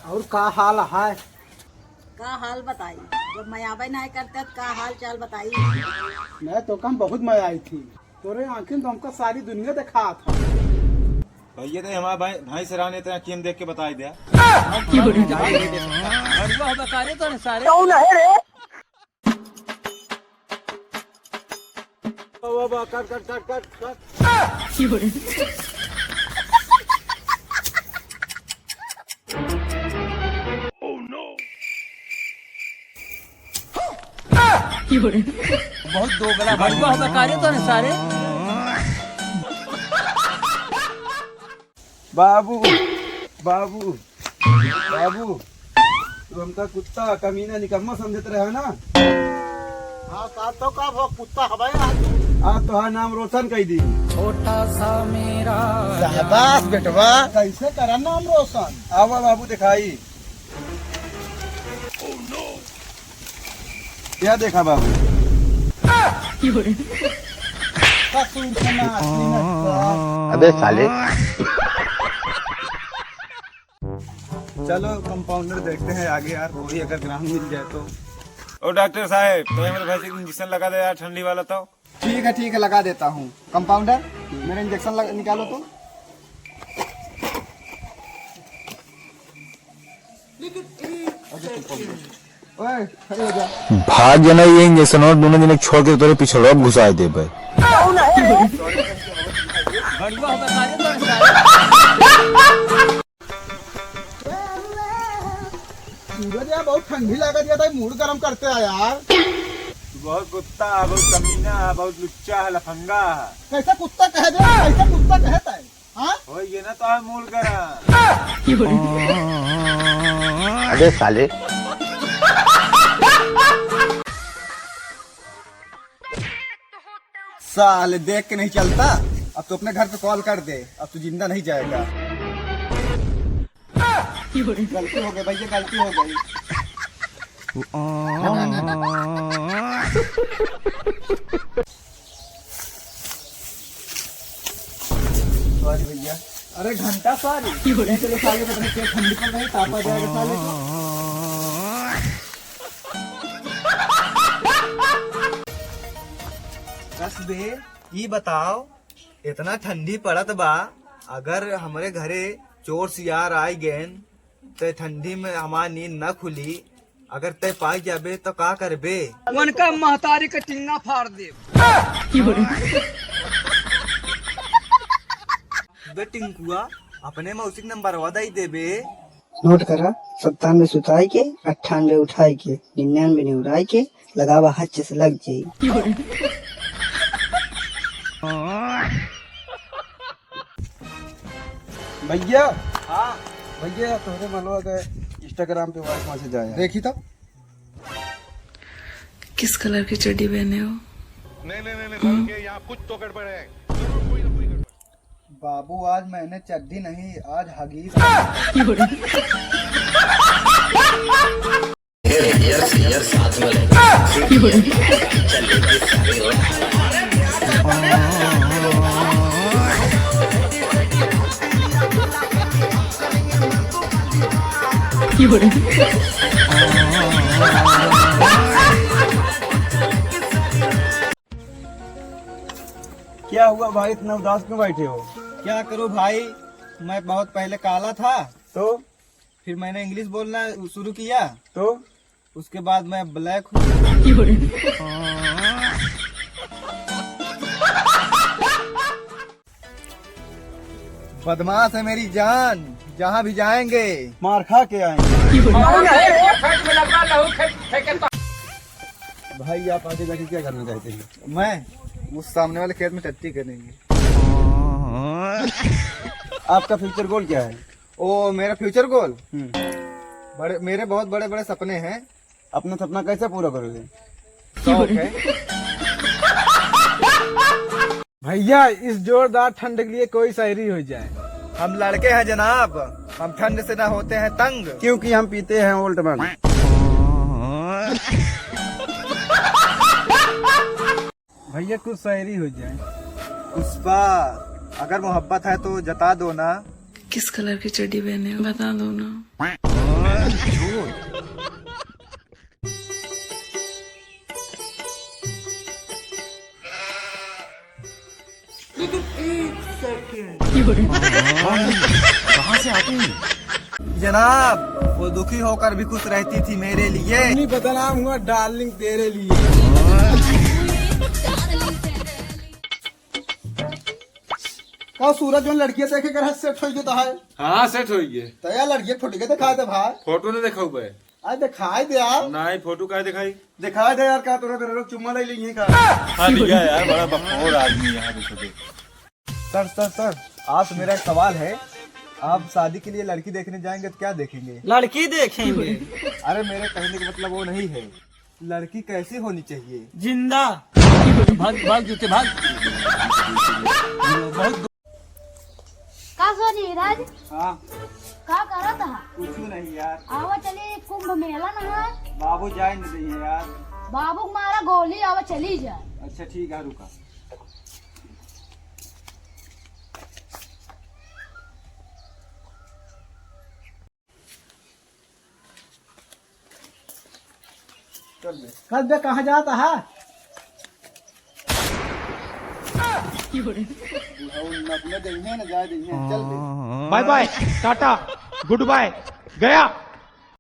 और का हाल है? का हाल बताई, जब मैं आवे ना करते का हाल चाल बताई। मैं तो कम बहुत मजा आई थी, तोरे आंखें तो हमको सारी दुनिया दिखा था। भैया तो हमारा भाई सराहने इतना कीम देख के बताई दिया। Cut cut cut cut cut. बहुत दोगला भड़ुआ बेकारे तो नहीं सारे। बाबू बाबू बाबू, तू हमका कुत्ता कमीना निकम्मा समझते रहे ना। हाँ का तो का वो कुत्ता हवाई आज तुम्हारा नाम रोशन कर दी। छोटा सा मेरा शाबाश बेटवा, कैसे करा नाम रोशन। आवा बाबू दिखाई। क्या देखा बाबू? अबे साले। चलो कंपाउंडर देखते हैं आगे यार, कोई अगर ग्राहक मिल जाए तो। ओ डॉक्टर साहब, तो मेरे भैंस को इंजेक्शन लगा दे यार, ठंडी वाला तो। ठीक है लगा देता हूँ। कंपाउंडर मेरा इंजेक्शन निकालो तो। ओए खड़े हो जा। भाग जाना ये इंजेक्शन और दोनों जने छोड़ के तोरे पिछड़वा घुसा दे भाई। भड़ुआ बेकारे तो नहीं सारे। सूरज यार बहुत ठंडी लगा दिया था, मूड गर्म करते हैं यार। बहुत कुत्ता, बहुत कमीना, बहुत लुच्चा है, लफंगा है। कैसा कुत्ता कह दे, कैसा कुत्ता कहता है? हाँ हो ये ना तो है मूल करा। अबे साले। साले देख के नहीं चलता। अब तो अपने घर पे कॉल कर दे, अब तू जिंदा नहीं जाएगा। गलती हो गई भैया, गलती हो गई। सॉरी भैया। अरे घंटा सॉरी। चलो साले पता नहीं क्या ठंडी पड़ रही, तापा जाएगा साले को। कसबे ये बताओ, इतना ठंडी पड़त बा, अगर हमारे घरे चोर सियार आई गेन तो ठंडी में हमारी नींद न खुली, अगर तय पाई जाबे तो का करबे? उनका महतारी का टिंगा फाड़ दे। बे टिंकुआ, अपने मौसिक नंबर वदाई देबे। नोट करा 97 सुताई के 98 उठाई के 99 निउराई के लगावा हाथ से लग जाई। भैया हाँ भैया, तुम्हारे मालूम है इंस्टाग्राम पे वॉइस मैसेज आया। देखी तो। किस कलर की चड्डी पहने हो? नहीं, यहाँ कुछ तो गड़बड़ है। बाबू आज मैंने चड्डी नहीं, आज हगीज। क्या हुआ भाई, इतना उदास क्यों बैठे हो? क्या करूं भाई, मैं बहुत पहले काला था, तो फिर मैंने इंग्लिश बोलना शुरू किया, तो उसके बाद मैं ब्लैक हूँ। बदमाश है मेरी जान, जहाँ भी जाएंगे मार खा के आएंगे। भाई आप आगे जाके क्या करना चाहते हैं? मैं उस सामने वाले खेत में टट्टी करेंगे। आपका फ्यूचर गोल क्या है? ओ मेरा फ्यूचर गोल, मेरे बहुत बड़े बड़े सपने हैं। अपना सपना कैसे पूरा करोगे? शौक है। भैया इस जोरदार ठंड के लिए कोई शायरी हो जाए। हम लड़के हैं जनाब, हम ठंड से ना होते हैं तंग, क्योंकि हम पीते हैं ओल्ड मैन। भैया कुछ शायरी हो जाए। पुष्पा, अगर मोहब्बत है तो जता दो ना। किस कलर की चड्डी पहने हो? बता दो ना। जनाब, वो दुखी होकर भी खुश रहती थी मेरे लिए। नहीं बदनाम हुआ डार्लिंग तेरे लिए। का सूरज जो लड़कियां देखे कर सेट हो गया है। हाँ सेट हो गए। तो यार लड़कियां फोटो के दिखा दे भाई। फोटो ने देखा हुआ है। आज दिखाई दे यार। नहीं फोटो का दिखाई। दिखा दे यार, का तोरा तेरे लोग चुम्मा ले लिए का। हाँ लिया यार, बड़ा बकवास आदमी यहाँ देखो। सर, आप मेरा एक सवाल है। आप शादी के लिए लड़की देखने जाएंगे तो क्या देखेंगे? लड़की देखेंगे। अरे मेरे कहने का मतलब वो नहीं है, लड़की कैसी होनी चाहिए? जिंदा। भाग जूते भाग। का सोनी राज हाँ का करा था? कुछ नहीं यार। आवा चली कुंभ मेला ना। बाबू जाए नहीं रही है यार। बाबू मारा गोली, आवा चली जाए। अच्छा ठीक है, रुका। कल बे कहाँ जाता है? न जाए चल बे। Bye bye tata good bye गया।